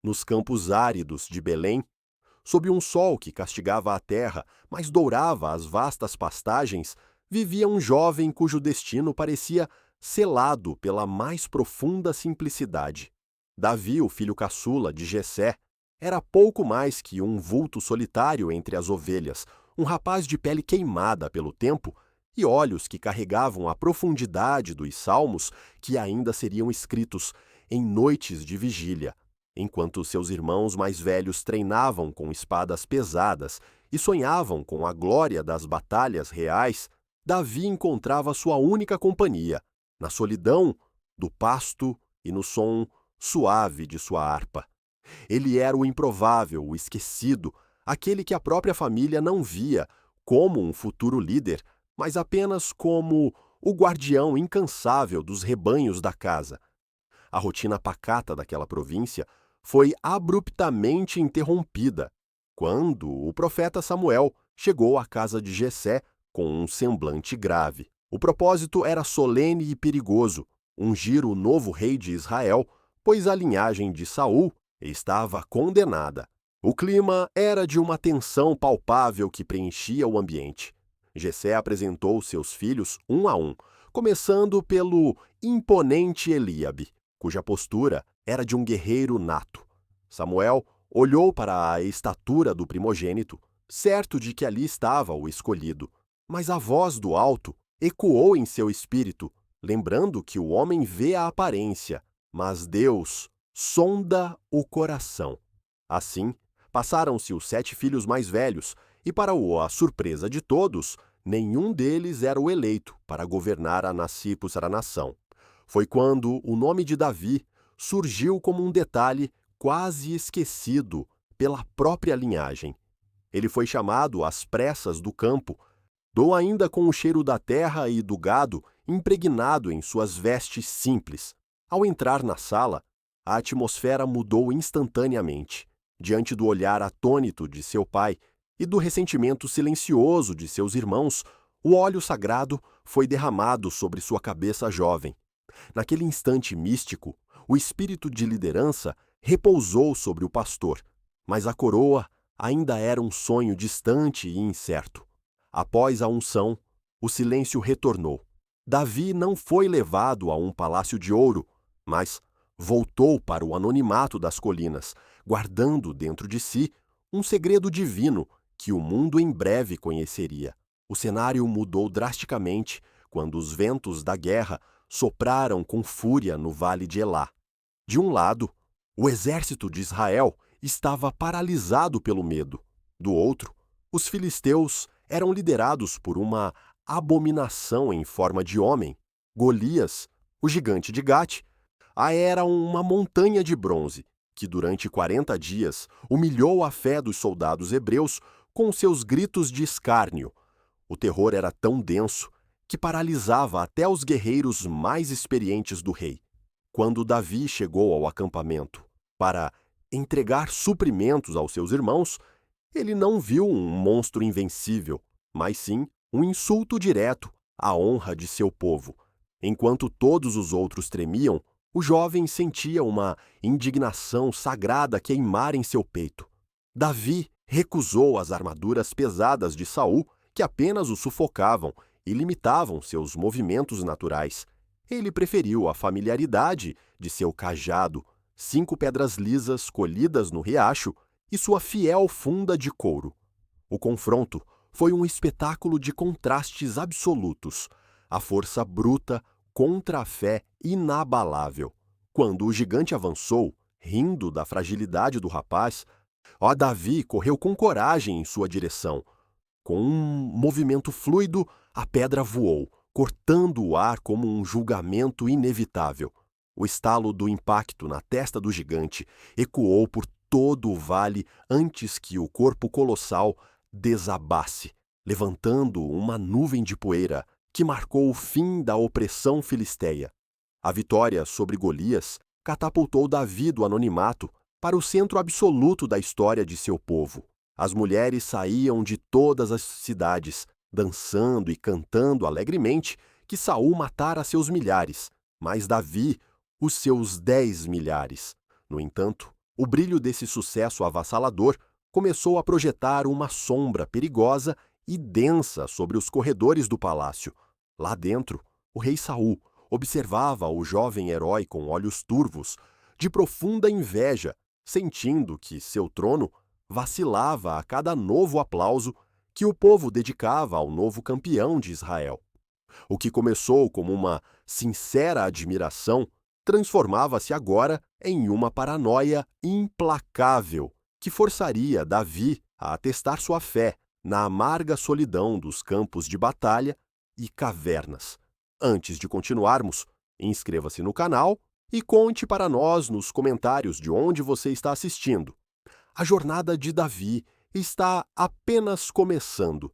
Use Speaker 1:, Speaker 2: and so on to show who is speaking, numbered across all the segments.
Speaker 1: Nos campos áridos de Belém, sob um sol que castigava a terra, mas dourava as vastas pastagens, vivia um jovem cujo destino parecia selado pela mais profunda simplicidade. Davi, o filho caçula de Jessé, era pouco mais que um vulto solitário entre as ovelhas, um rapaz de pele queimada pelo tempo e olhos que carregavam a profundidade dos salmos que ainda seriam escritos em noites de vigília, enquanto seus irmãos mais velhos treinavam com espadas pesadas e sonhavam com a glória das batalhas reais. Davi encontrava sua única companhia, na solidão do pasto e no som suave de sua harpa. Ele era o improvável, o esquecido, aquele que a própria família não via como um futuro líder, mas apenas como o guardião incansável dos rebanhos da casa. A rotina pacata daquela província foi abruptamente interrompida quando o profeta Samuel chegou à casa de Jessé com um semblante grave. O propósito era solene e perigoso, ungir o novo rei de Israel, pois a linhagem de Saul estava condenada. O clima era de uma tensão palpável que preenchia o ambiente. Jessé apresentou seus filhos um a um, começando pelo imponente Eliabe, cuja postura era de um guerreiro nato. Samuel olhou para a estatura do primogênito, certo de que ali estava o escolhido. Mas a voz do alto ecoou em seu espírito, lembrando que o homem vê a aparência, mas Deus sonda o coração. Assim, passaram-se os 7 filhos mais velhos, e para a surpresa de todos, nenhum deles era o eleito para governar a nação. Foi quando o nome de Davi surgiu como um detalhe quase esquecido pela própria linhagem. Ele foi chamado às pressas do campo, ainda com o cheiro da terra e do gado impregnado em suas vestes simples. Ao entrar na sala, a atmosfera mudou instantaneamente. Diante do olhar atônito de seu pai e do ressentimento silencioso de seus irmãos, o óleo sagrado foi derramado sobre sua cabeça jovem. Naquele instante místico, o espírito de liderança repousou sobre o pastor, mas a coroa ainda era um sonho distante e incerto. Após a unção, o silêncio retornou. Davi não foi levado a um palácio de ouro, mas voltou para o anonimato das colinas, guardando dentro de si um segredo divino que o mundo em breve conheceria. O cenário mudou drasticamente quando os ventos da guerra sopraram com fúria no vale de Elá. De um lado, o exército de Israel estava paralisado pelo medo. Do outro, os filisteus eram liderados por uma abominação em forma de homem. Golias, o gigante de Gate, era uma montanha de bronze que durante 40 dias humilhou a fé dos soldados hebreus com seus gritos de escárnio. O terror era tão denso que paralisava até os guerreiros mais experientes do rei. Quando Davi chegou ao acampamento para entregar suprimentos aos seus irmãos, ele não viu um monstro invencível, mas sim um insulto direto à honra de seu povo. Enquanto todos os outros tremiam, o jovem sentia uma indignação sagrada queimar em seu peito. Davi recusou as armaduras pesadas de Saul, que apenas o sufocavam e limitavam seus movimentos naturais. Ele preferiu a familiaridade de seu cajado, 5 pedras lisas colhidas no riacho e sua fiel funda de couro. O confronto foi um espetáculo de contrastes absolutos, a força bruta contra a fé inabalável. Quando o gigante avançou, rindo da fragilidade do rapaz, Davi correu com coragem em sua direção. Com um movimento fluido, a pedra voou, cortando o ar como um julgamento inevitável. O estalo do impacto na testa do gigante ecoou por todo o vale antes que o corpo colossal desabasse, levantando uma nuvem de poeira que marcou o fim da opressão filisteia. A vitória sobre Golias catapultou Davi do anonimato para o centro absoluto da história de seu povo. As mulheres saíam de todas as cidades, dançando e cantando alegremente que Saul matara seus milhares, mas Davi os seus 10 milhares. No entanto, O brilho desse sucesso avassalador começou a projetar uma sombra perigosa e densa sobre os corredores do palácio. Lá dentro, o rei Saul observava o jovem herói com olhos turvos, de profunda inveja, sentindo que seu trono vacilava a cada novo aplauso que o povo dedicava ao novo campeão de Israel. O que começou como uma sincera admiração transformava-se agora em uma paranoia implacável que forçaria Davi a atestar sua fé na amarga solidão dos campos de batalha e cavernas. Antes de continuarmos, inscreva-se no canal e conte para nós nos comentários de onde você está assistindo. A jornada de Davi está apenas começando,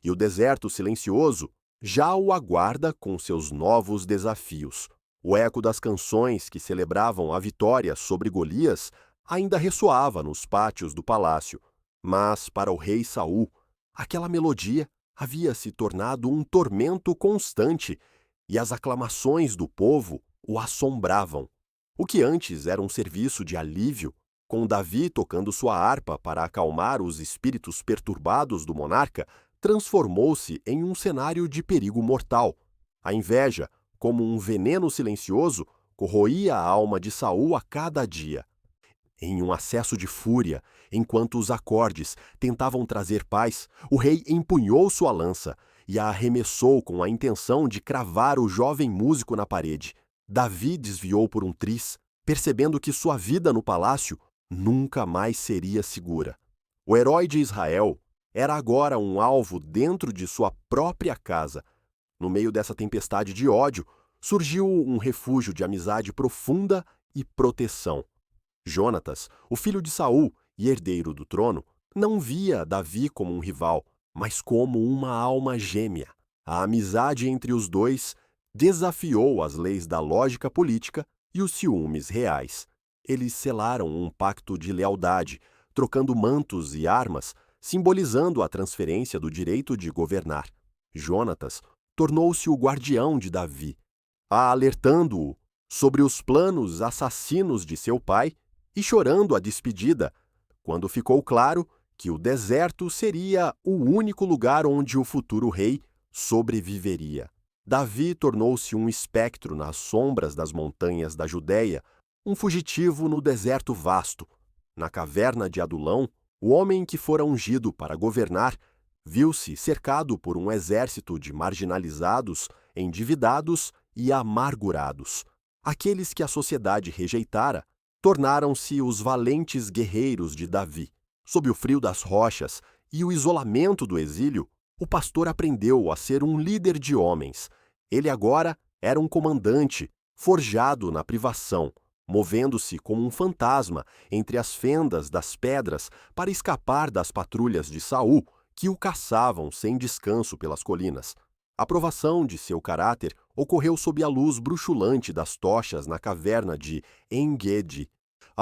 Speaker 1: e o deserto silencioso já o aguarda com seus novos desafios. O eco das canções que celebravam a vitória sobre Golias ainda ressoava nos pátios do palácio, mas para o rei Saul, aquela melodia havia se tornado um tormento constante e as aclamações do povo o assombravam. O que antes era um serviço de alívio, com Davi tocando sua harpa para acalmar os espíritos perturbados do monarca, transformou-se em um cenário de perigo mortal. A inveja, como um veneno silencioso, corroía a alma de Saul a cada dia. Em um acesso de fúria, enquanto os acordes tentavam trazer paz, o rei empunhou sua lança e a arremessou com a intenção de cravar o jovem músico na parede. Davi desviou por um triz, percebendo que sua vida no palácio nunca mais seria segura. O herói de Israel era agora um alvo dentro de sua própria casa. No meio dessa tempestade de ódio, surgiu um refúgio de amizade profunda e proteção. Jonatas, o filho de Saul e herdeiro do trono, não via Davi como um rival, mas como uma alma gêmea. A amizade entre os dois desafiou as leis da lógica política e os ciúmes reais. Eles selaram um pacto de lealdade, trocando mantos e armas, simbolizando a transferência do direito de governar. Jonatas tornou-se o guardião de Davi, alertando-o sobre os planos assassinos de seu pai e chorando a despedida, quando ficou claro que o deserto seria o único lugar onde o futuro rei sobreviveria. Davi tornou-se um espectro nas sombras das montanhas da Judéia, um fugitivo no deserto vasto. Na caverna de Adulão, o homem que fora ungido para governar viu-se cercado por um exército de marginalizados, endividados e amargurados. Aqueles que a sociedade rejeitara tornaram-se os valentes guerreiros de Davi. Sob o frio das rochas e o isolamento do exílio, o pastor aprendeu a ser um líder de homens. Ele agora era um comandante, forjado na privação, movendo-se como um fantasma entre as fendas das pedras para escapar das patrulhas de Saul, que o caçavam sem descanso pelas colinas. A provação de seu caráter ocorreu sob a luz bruxulante das tochas na caverna de En-Gedi.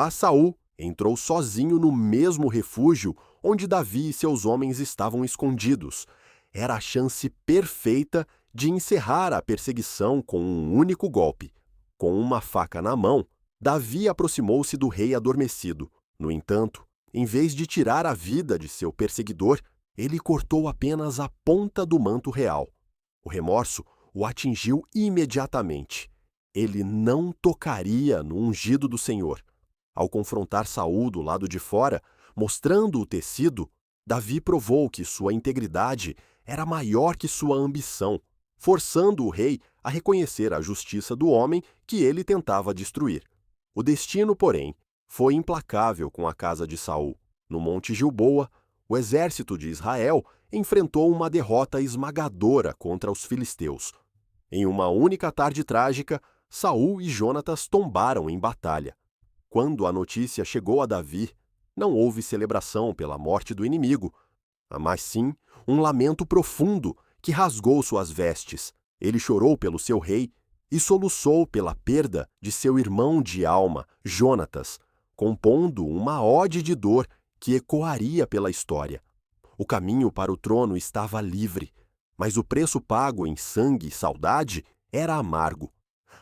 Speaker 1: Saul entrou sozinho no mesmo refúgio onde Davi e seus homens estavam escondidos. Era a chance perfeita de encerrar a perseguição com um único golpe. Com uma faca na mão, Davi aproximou-se do rei adormecido. No entanto, em vez de tirar a vida de seu perseguidor, ele cortou apenas a ponta do manto real. O remorso o atingiu imediatamente. Ele não tocaria no ungido do Senhor. Ao confrontar Saul do lado de fora, mostrando o tecido, Davi provou que sua integridade era maior que sua ambição, forçando o rei a reconhecer a justiça do homem que ele tentava destruir. O destino, porém, foi implacável com a casa de Saul. No Monte Gilboa, o exército de Israel enfrentou uma derrota esmagadora contra os filisteus. Em uma única tarde trágica, Saul e Jonatas tombaram em batalha. Quando a notícia chegou a Davi, não houve celebração pela morte do inimigo, mas sim um lamento profundo que rasgou suas vestes. Ele chorou pelo seu rei e soluçou pela perda de seu irmão de alma, Jonatas, compondo uma ode de dor que ecoaria pela história. O caminho para o trono estava livre, mas o preço pago em sangue e saudade era amargo.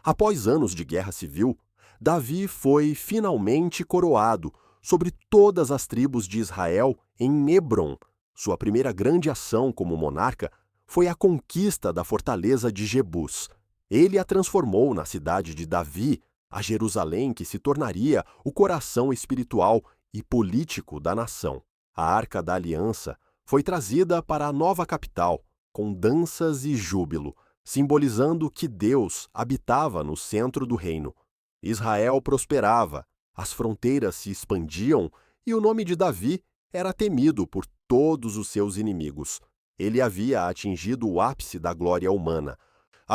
Speaker 1: Após anos de guerra civil, Davi foi finalmente coroado sobre todas as tribos de Israel em Hebrom. Sua primeira grande ação como monarca foi a conquista da fortaleza de Jebus. Ele a transformou na cidade de Davi, a Jerusalém que se tornaria o coração espiritual e político da nação. A Arca da Aliança foi trazida para a nova capital, com danças e júbilo, simbolizando que Deus habitava no centro do reino. Israel prosperava, as fronteiras se expandiam e o nome de Davi era temido por todos os seus inimigos. Ele havia atingido o ápice da glória humana,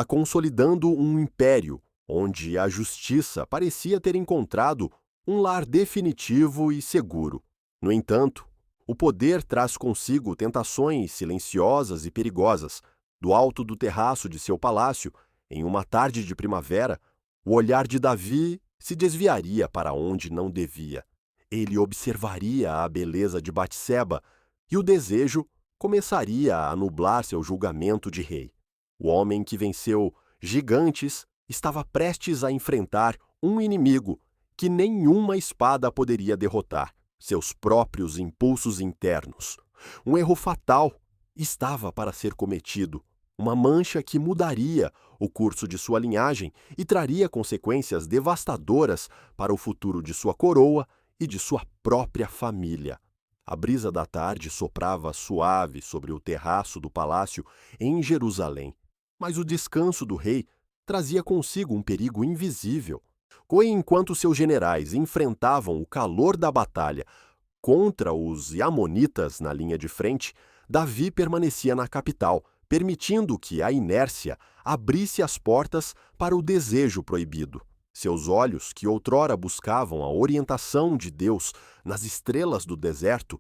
Speaker 1: consolidando um império onde a justiça parecia ter encontrado um lar definitivo e seguro. No entanto, o poder traz consigo tentações silenciosas e perigosas. Do alto do terraço de seu palácio, em uma tarde de primavera, o olhar de Davi se desviaria para onde não devia. Ele observaria a beleza de Batseba e o desejo começaria a nublar seu julgamento de rei. O homem que venceu gigantes estava prestes a enfrentar um inimigo que nenhuma espada poderia derrotar: seus próprios impulsos internos. Um erro fatal estava para ser cometido, uma mancha que mudaria o curso de sua linhagem e traria consequências devastadoras para o futuro de sua coroa e de sua própria família. A brisa da tarde soprava suave sobre o terraço do palácio em Jerusalém, mas o descanso do rei trazia consigo um perigo invisível. Enquanto seus generais enfrentavam o calor da batalha contra os amonitas na linha de frente, Davi permanecia na capital, permitindo que a inércia abrisse as portas para o desejo proibido. Seus olhos, que outrora buscavam a orientação de Deus nas estrelas do deserto,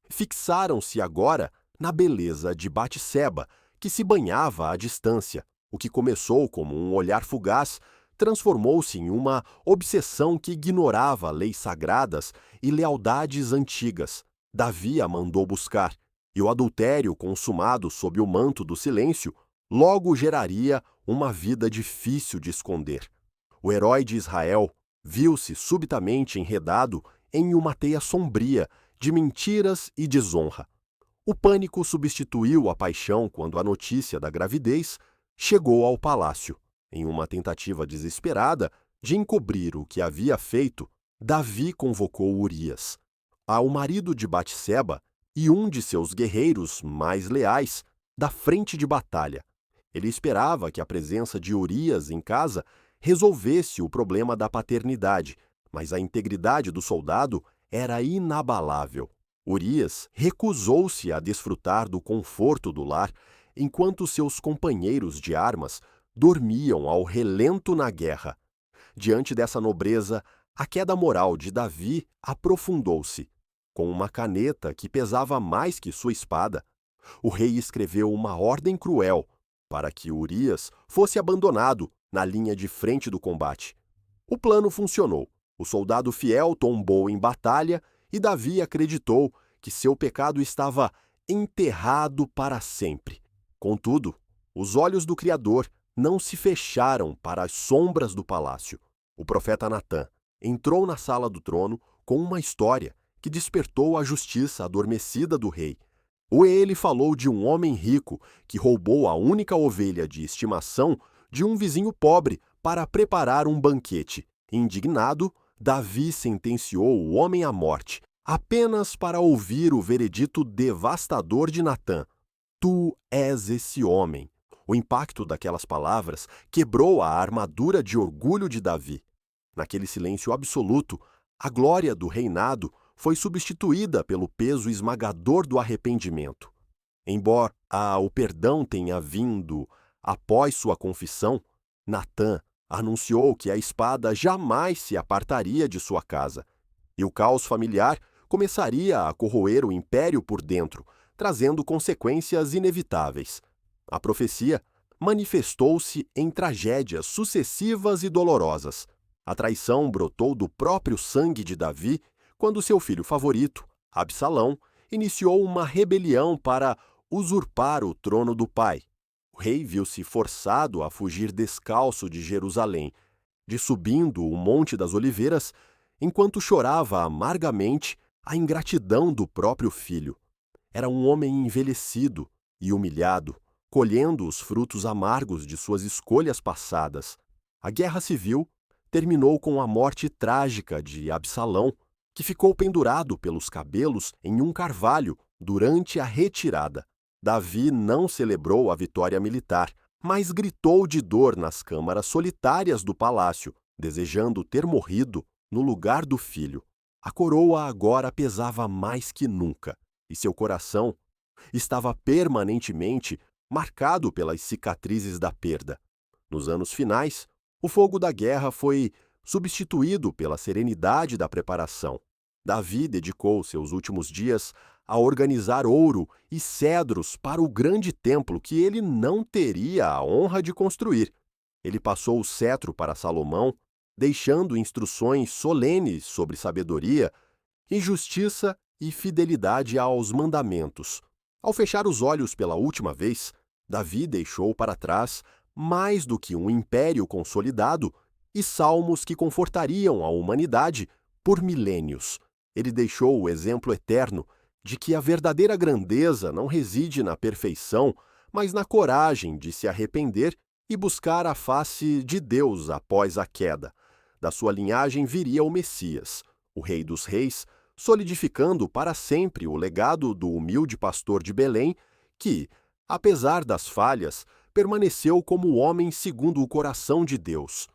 Speaker 1: fixaram-se agora na beleza de Batseba, que se banhava à distância. O que começou como um olhar fugaz transformou-se em uma obsessão que ignorava leis sagradas e lealdades antigas. Davi a mandou buscar, e o adultério consumado sob o manto do silêncio logo geraria uma vida difícil de esconder. O herói de Israel viu-se subitamente enredado em uma teia sombria de mentiras e desonra. O pânico substituiu a paixão quando a notícia da gravidez chegou ao palácio. Em uma tentativa desesperada de encobrir o que havia feito, Davi convocou Urias, o marido de Batseba e um de seus guerreiros mais leais, da frente de batalha. Ele esperava que a presença de Urias em casa resolvesse o problema da paternidade, mas a integridade do soldado era inabalável. Urias recusou-se a desfrutar do conforto do lar, enquanto seus companheiros de armas dormiam ao relento na guerra. Diante dessa nobreza, a queda moral de Davi aprofundou-se. Com uma caneta que pesava mais que sua espada, o rei escreveu uma ordem cruel para que Urias fosse abandonado na linha de frente do combate. O plano funcionou. O soldado fiel tombou em batalha e Davi acreditou que seu pecado estava enterrado para sempre. Contudo, os olhos do Criador não se fecharam para as sombras do palácio. O profeta Natã entrou na sala do trono com uma história que despertou a justiça adormecida do rei. Ele falou de um homem rico que roubou a única ovelha de estimação de um vizinho pobre para preparar um banquete. Indignado, Davi sentenciou o homem à morte, apenas para ouvir o veredito devastador de Natã: Tu és esse homem. O impacto daquelas palavras quebrou a armadura de orgulho de Davi. Naquele silêncio absoluto, a glória do reinado foi substituída pelo peso esmagador do arrependimento. Embora o perdão tenha vindo após sua confissão, Natã anunciou que a espada jamais se apartaria de sua casa, e o caos familiar começaria a corroer o império por dentro, trazendo consequências inevitáveis. A profecia manifestou-se em tragédias sucessivas e dolorosas. A traição brotou do próprio sangue de Davi quando seu filho favorito, Absalão, iniciou uma rebelião para usurpar o trono do pai. O rei viu-se forçado a fugir descalço de Jerusalém, de subindo o Monte das Oliveiras, enquanto chorava amargamente a ingratidão do próprio filho. Era um homem envelhecido e humilhado, colhendo os frutos amargos de suas escolhas passadas. A guerra civil terminou com a morte trágica de Absalão, que ficou pendurado pelos cabelos em um carvalho durante a retirada. Davi não celebrou a vitória militar, mas gritou de dor nas câmaras solitárias do palácio, desejando ter morrido no lugar do filho. A coroa agora pesava mais que nunca, e seu coração estava permanentemente marcado pelas cicatrizes da perda. Nos anos finais, o fogo da guerra foi substituído pela serenidade da preparação. Davi dedicou seus últimos dias a organizar ouro e cedros para o grande templo que ele não teria a honra de construir. Ele passou o cetro para Salomão, deixando instruções solenes sobre sabedoria e justiça e fidelidade aos mandamentos. Ao fechar os olhos pela última vez, Davi deixou para trás mais do que um império consolidado e salmos que confortariam a humanidade por milênios. Ele deixou o exemplo eterno de que a verdadeira grandeza não reside na perfeição, mas na coragem de se arrepender e buscar a face de Deus após a queda. Da sua linhagem viria o Messias, o Rei dos Reis, solidificando para sempre o legado do humilde pastor de Belém, que, apesar das falhas, permaneceu como homem segundo o coração de Deus.